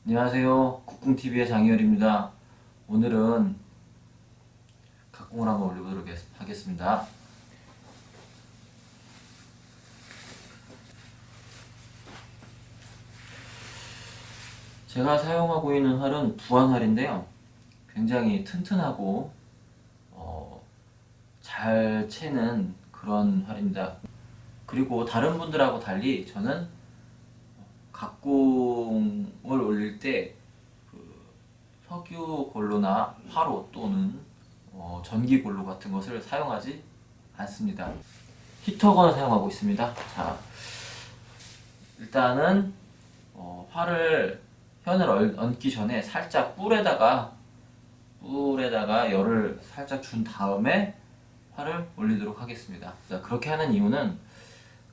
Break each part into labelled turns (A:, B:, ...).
A: 안녕하세요. 국궁TV의 장희열입니다. 오늘은 각궁을 한번 올려보도록 하겠습니다. 제가 사용하고 있는 활은 부안활인데요. 굉장히 튼튼하고 잘 채는 그런 활입니다. 그리고 다른 분들하고 달리 저는 각궁을 올릴 때 석유 골로나 화로 또는 전기 골로 같은 것을 사용하지 않습니다. 히터건을 사용하고 있습니다. 자, 일단은 현을 얹기 전에 살짝 뿔에다가 열을 살짝 준 다음에 활을 올리도록 하겠습니다. 자, 그렇게 하는 이유는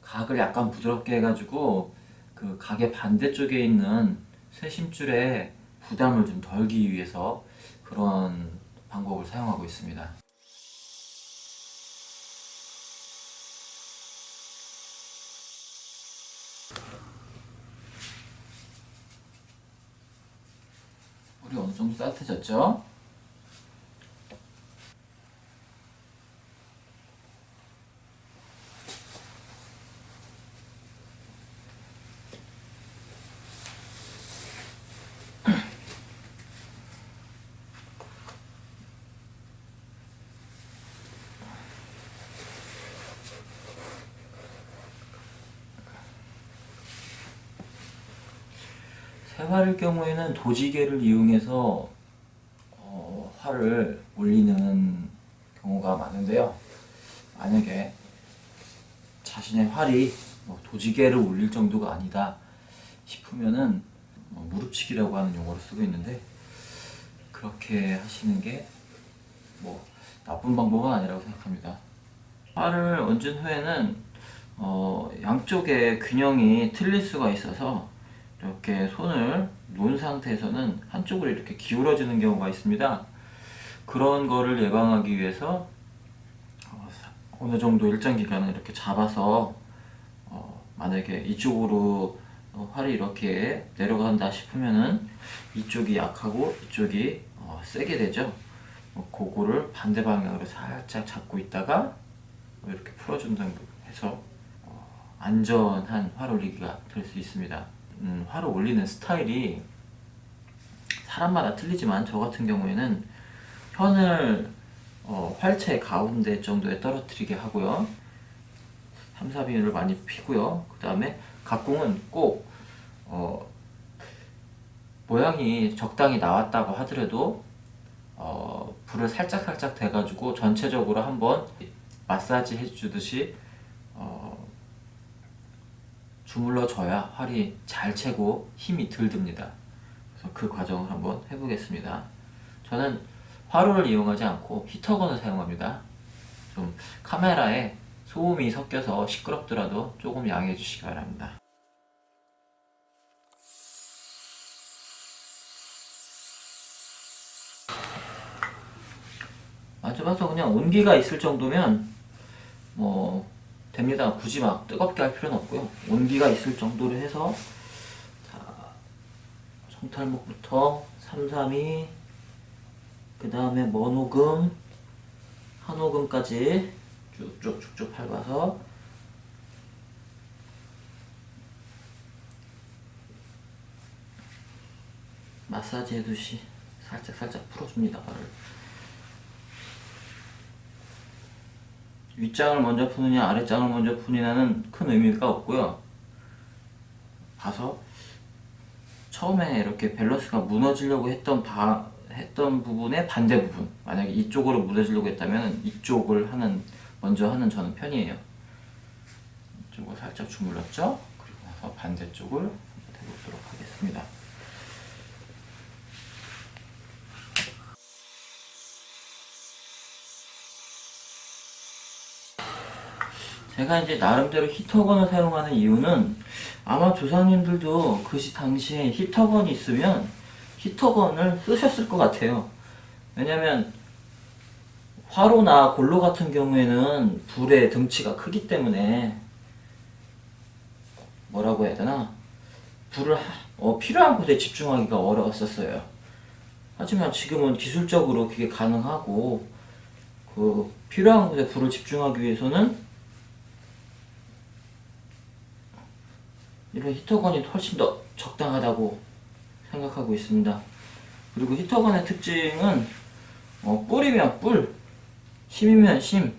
A: 각을 약간 부드럽게 해가지고 그 각의 반대쪽에 있는 쇠심줄에 부담을 좀 덜기 위해서 그런 방법을 사용하고 있습니다. 물이 어느 정도 따뜻해졌죠? 새활일 경우에는 도지개를 이용해서 활을 올리는 경우가 많은데요. 만약에 자신의 활이 도지개를 올릴 정도가 아니다 싶으면은 무릎치기라고 하는 용어를 쓰고 있는데, 그렇게 하시는 게 나쁜 방법은 아니라고 생각합니다. 활을 얹은 후에는 양쪽의 균형이 틀릴 수가 있어서 이렇게 손을 놓은 상태에서는 한쪽으로 이렇게 기울어지는 경우가 있습니다. 그런 거를 예방하기 위해서 어느 정도 일정 기간을 이렇게 잡아서 만약에 이쪽으로 활이 이렇게 내려간다 싶으면은 이쪽이 약하고 이쪽이 세게 되죠. 그거를 반대 방향으로 살짝 잡고 있다가 이렇게 풀어준다고 해서 안전한 활 올리기가 될 수 있습니다. 활을 올리는 스타일이 사람마다 틀리지만 저 같은 경우에는 현을 활체 가운데 정도에 떨어뜨리게 하고요. 3, 4비율을 많이 피고요. 그 다음에 각궁은 꼭 모양이 적당히 나왔다고 하더라도 불을 살짝 대가지고 전체적으로 한번 마사지 해주듯이 주물러 줘야 활이 잘 채고 힘이 덜 듭니다. 그래서 그 과정을 한번 해보겠습니다. 저는 화로를 이용하지 않고 히터건을 사용합니다. 좀 카메라에 소음이 섞여서 시끄럽더라도 조금 양해해 주시기 바랍니다. 만져봐서 그냥 온기가 있을 정도면 됩니다. 굳이 막 뜨겁게 할 필요는 없고요. 온기가 있을 정도로 해서, 자, 손탈목부터 3, 3이, 그 다음에 먼오금, 한오금까지 쭉쭉 밟아서 마사지 해두시 살짝 풀어줍니다. 발을. 윗장을 먼저 푸느냐 아랫장을 먼저 푸느냐는 큰 의미가 없고요. 봐서 처음에 이렇게 밸런스가 무너지려고 했던 부분의 반대 부분, 만약에 이쪽으로 무너지려고 했다면 이쪽을 먼저 하는 저는 편이에요. 이쪽을 살짝 주물렀죠? 그리고 나서 반대쪽을 해보도록 하겠습니다. 제가 이제 나름대로 히터건을 사용하는 이유는, 아마 조상님들도 그 당시에 히터건이 있으면 히터건을 쓰셨을 것 같아요. 왜냐면 화로나 골로 같은 경우에는 불의 등치가 크기 때문에 뭐라고 해야 되나, 불을 필요한 곳에 집중하기가 어려웠었어요. 하지만 지금은 기술적으로 그게 가능하고 그 필요한 곳에 불을 집중하기 위해서는 이런 히터건이 훨씬 더 적당하다고 생각하고 있습니다. 그리고 히터건의 특징은 뿔이면 뿔, 심이면 심,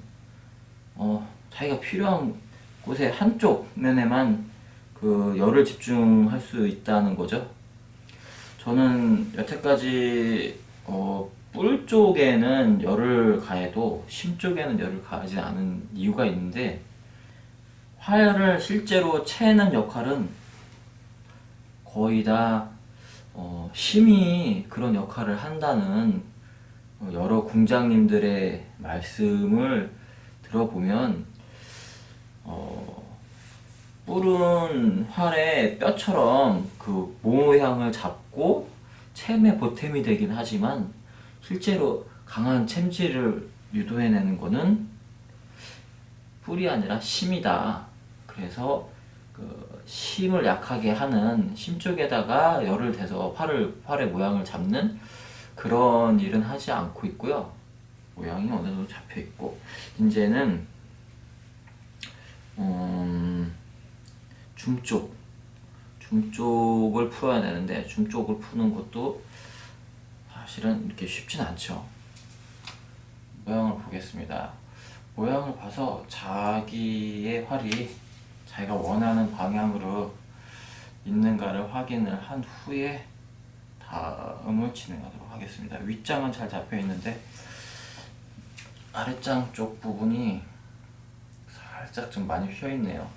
A: 자기가 필요한 곳에 한쪽 면에만 그 열을 집중할 수 있다는 거죠. 저는 여태까지 뿔 쪽에는 열을 가해도 심 쪽에는 열을 가하지 않은 이유가 있는데, 화열을 실제로 채는 역할은 거의 다 심이 그런 역할을 한다는 여러 공장님들의 말씀을 들어보면 뿔은 활의 뼈처럼 그 모양을 잡고 챔의 보탬이 되긴 하지만 실제로 강한 챔질을 유도해내는 거는 뿔이 아니라 심이다. 그래서 그 심을 약하게 하는 심 쪽에다가 열을 대서 활의 모양을 잡는 그런 일은 하지 않고 있고요. 모양이 어느 정도 잡혀 있고, 이제는 줌쪽을 풀어야 되는데, 줌쪽을 푸는 것도 사실은 이렇게 쉽진 않죠. 모양을 보겠습니다. 모양을 봐서 자기의 활이 자기가 원하는 방향으로 있는가를 확인을 한 후에 다음을 진행하도록 하겠습니다. 윗장은 잘 잡혀 있는데 아랫장 쪽 부분이 살짝 좀 많이 휘어 있네요.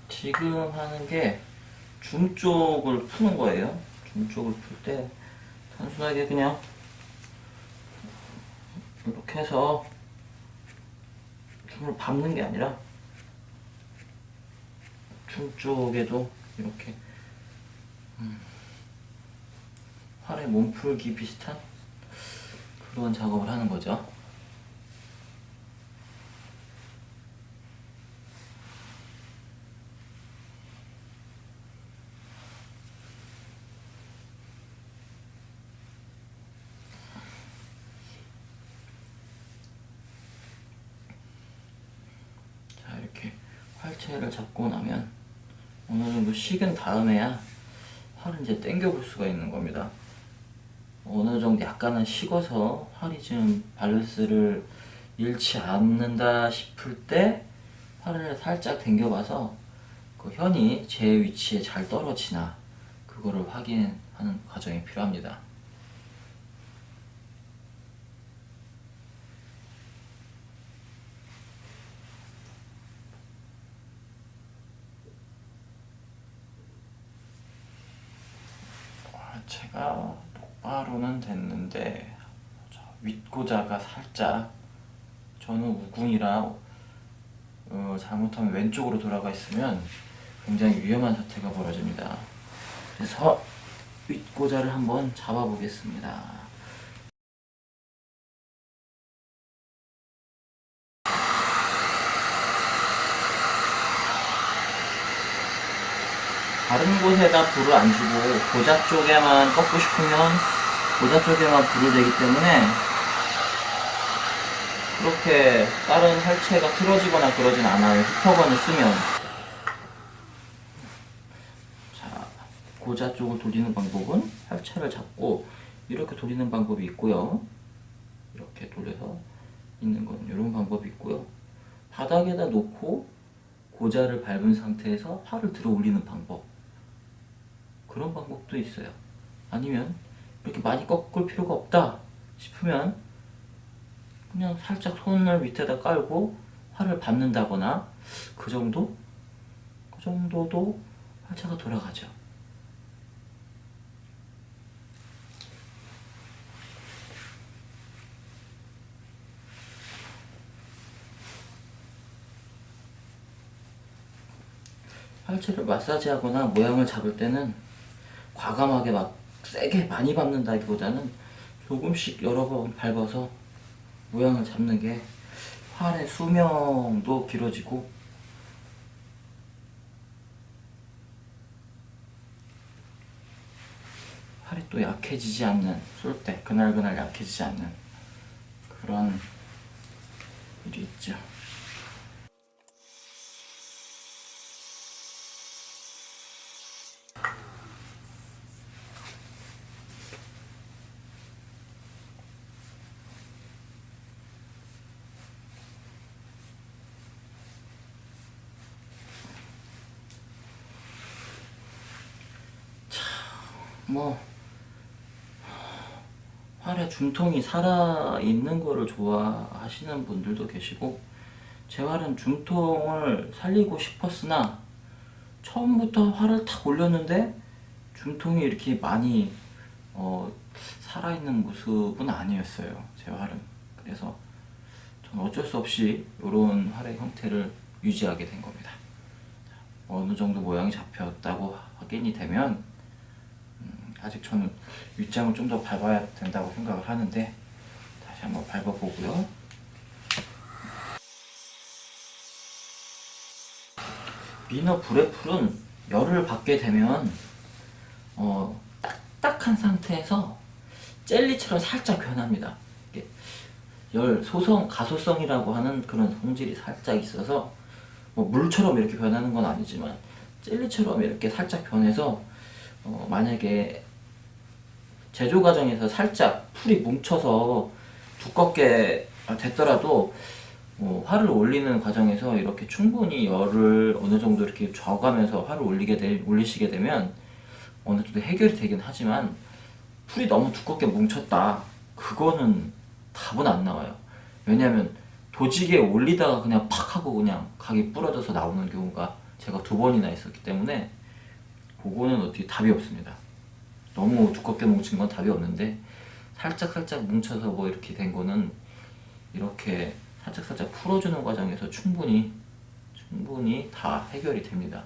A: 지금 하는 게 줌 쪽을 푸는 거예요. 줌 쪽을 풀 때 단순하게 그냥 이렇게 해서 줌을 밟는 게 아니라 줌 쪽에도 이렇게 활의 몸풀기 비슷한 그런 작업을 하는 거죠. 자, 이렇게 활체를 잡고 나면 어느 정도 식은 다음에야 활을 이제 당겨 볼 수가 있는 겁니다. 어느 정도 약간은 식어서 활이 지금 밸런스를 잃지 않는다 싶을 때 활을 살짝 당겨봐서 그 현이 제 위치에 잘 떨어지나 그거를 확인하는 과정이 필요합니다. 활체가 똑바로는 됐는데 윗고자가 살짝, 저는 우궁이라 잘못하면 왼쪽으로 돌아가 있으면 굉장히 위험한 사태가 벌어집니다. 그래서 윗고자를 한번 잡아 보겠습니다. 다른 곳에다 불을 안 주고 고자 쪽에만 꺾고 싶으면 고자 쪽에만 불을 대기 때문에 그렇게 다른 활체가 틀어지거나 그러진 않아요. 히터건을 쓰면. 고자 쪽을 돌리는 방법은 활차를 잡고 이렇게 돌리는 방법이 있고요. 이렇게 돌려서 있는 건 이런 방법이 있고요. 바닥에다 놓고 고자를 밟은 상태에서 팔을 들어 올리는 방법, 그런 방법도 있어요. 아니면 이렇게 많이 꺾을 필요가 없다 싶으면 그냥 살짝 손을 밑에다 깔고 활을 밟는다거나 그 정도? 그 정도도 활차가 돌아가죠. 활차를 마사지하거나 모양을 잡을 때는 과감하게 막 세게 많이 밟는다기보다는 조금씩 여러 번 밟아서 모양을 잡는 게 활의 수명도 길어지고 활이 또 약해지지 않는, 쏠 때 그날그날 약해지지 않는 그런 일이 있죠. 뭐 활에 중통이 살아있는 거를 좋아하시는 분들도 계시고, 제 활은 중통을 살리고 싶었으나 처음부터 활을 탁 올렸는데 중통이 이렇게 많이 살아있는 모습은 아니었어요, 제 활은. 그래서 저는 어쩔 수 없이 이런 활의 형태를 유지하게 된 겁니다. 어느 정도 모양이 잡혔다고 확인이 되면 아직 저는 윗장을 좀 더 밟아야 된다고 생각을 하는데 다시 한번 밟아보고요. 미너 브레풀은 열을 받게 되면 딱딱한 상태에서 젤리처럼 살짝 변합니다. 열 소성 가소성이라고 하는 그런 성질이 살짝 있어서 뭐 물처럼 이렇게 변하는 건 아니지만 젤리처럼 이렇게 살짝 변해서 만약에 제조 과정에서 살짝 풀이 뭉쳐서 두껍게 됐더라도 활을 올리는 과정에서 이렇게 충분히 열을 어느 정도 이렇게 줘가면서 활을 올리시게 되면 어느 정도 해결이 되긴 하지만, 풀이 너무 두껍게 뭉쳤다, 그거는 답은 안 나와요. 왜냐하면 도지기에 올리다가 그냥 팍 하고 그냥 각이 부러져서 나오는 경우가 제가 2번이나 있었기 때문에 그거는 어떻게 답이 없습니다. 너무 두껍게 뭉친 건 답이 없는데 살짝 뭉쳐서 뭐 이렇게 된 거는 이렇게 살짝 풀어주는 과정에서 충분히 다 해결이 됩니다.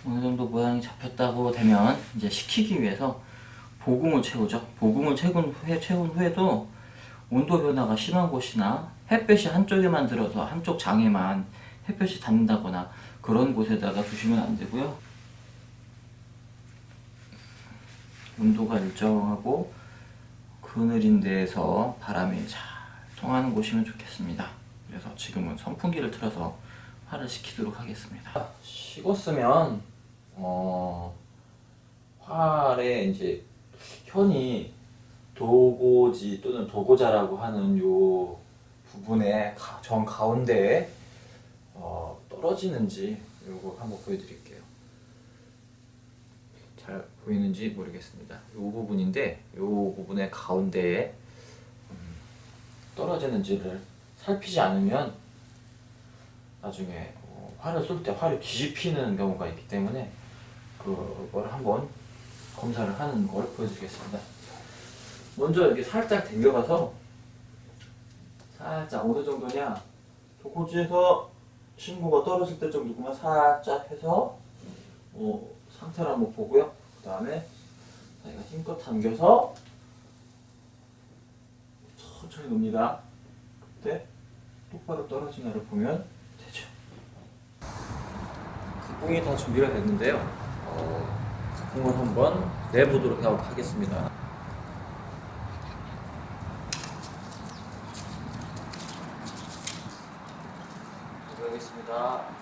A: 어느 정도 모양이 잡혔다고 되면 이제 식히기 위해서 보궁을 채우죠. 보궁을 채운 후에도 온도 변화가 심한 곳이나 햇볕이 한쪽에만 들어서 한쪽 장에만 햇볕이 닿는다거나 그런 곳에다가 두시면 안 되고요. 온도가 일정하고 그늘인 데에서 바람이 잘 통하는 곳이면 좋겠습니다. 그래서 지금은 선풍기를 틀어서 활을 식히도록 하겠습니다. 식었으면 활에 이제 현이 도고지 또는 도고자라고 하는 요 부분의 정 가운데에 떨어지는지 요거 한번 보여드릴게요. 잘 보이는지 모르겠습니다. 요 부분인데 요 부분의 가운데에 떨어지는지를 살피지 않으면 나중에 활을 쏠 때 활이 뒤집히는 경우가 있기 때문에 그걸 한번 검사를 하는 걸 보여드리겠습니다. 먼저 이렇게 살짝 당겨가서 살짝 어느 정도냐, 도고지에서 신고가 떨어질 때 정도만 살짝 해서 상태를 한번 보고요. 그 다음에 저희가 힘껏 당겨서 천천히 놓습니다. 때 똑바로 떨어지나를 보면 되죠.
B: 각공이 다 준비가 됐는데요. 각공을 한번 내보도록 하겠습니다.
A: 보겠습니다.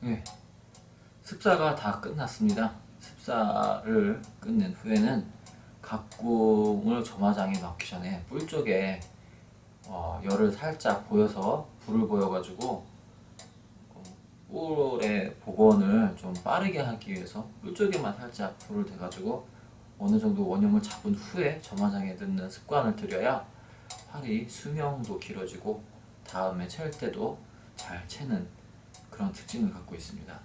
B: 네, 습사가 다 끝났습니다. 습사를 끝낸 후에는 각공을 점화장에 넣기 전에 뿔 쪽에 열을 살짝 보여서 불을 보여가지고 뿔의 복원을 좀 빠르게 하기 위해서 뿔 쪽에만 살짝 불을 대가지고 어느 정도 원형을 잡은 후에 점화장에 넣는 습관을 들여야 활이 수명도 길어지고 다음에 챌 때도 잘 채는 그런 특징을 갖고 있습니다.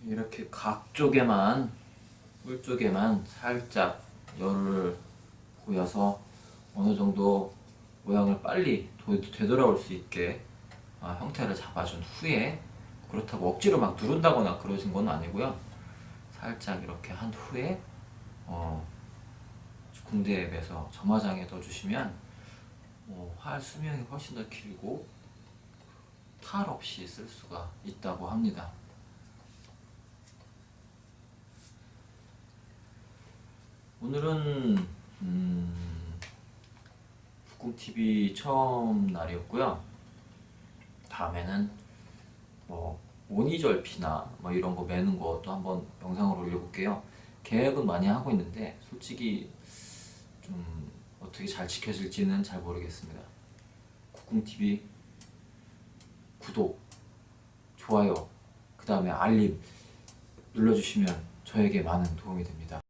B: 이렇게 각 쪽에만 뿔 쪽에만 살짝 열을 보여서 어느 정도 모양을 빨리 되돌아올 수 있게 형태를 잡아준 후에, 그렇다고 억지로 막 누른다거나 그러신 건 아니고요. 살짝 이렇게 한 후에 궁대에 매서 점화장에 넣어주시면 활 수명이 훨씬 더 길고 탈 없이 쓸 수가 있다고 합니다. 오늘은 북궁TV 처음 날이었고요. 다음에는 오니절피나 이런 거 매는 것도 한번 영상으로 올려볼게요. 계획은 많이 하고 있는데 솔직히 좀 어떻게 잘 지켜질지는 잘 모르겠습니다. 북궁TV 구독, 좋아요, 그 다음에 알림 눌러주시면 저에게 많은 도움이 됩니다.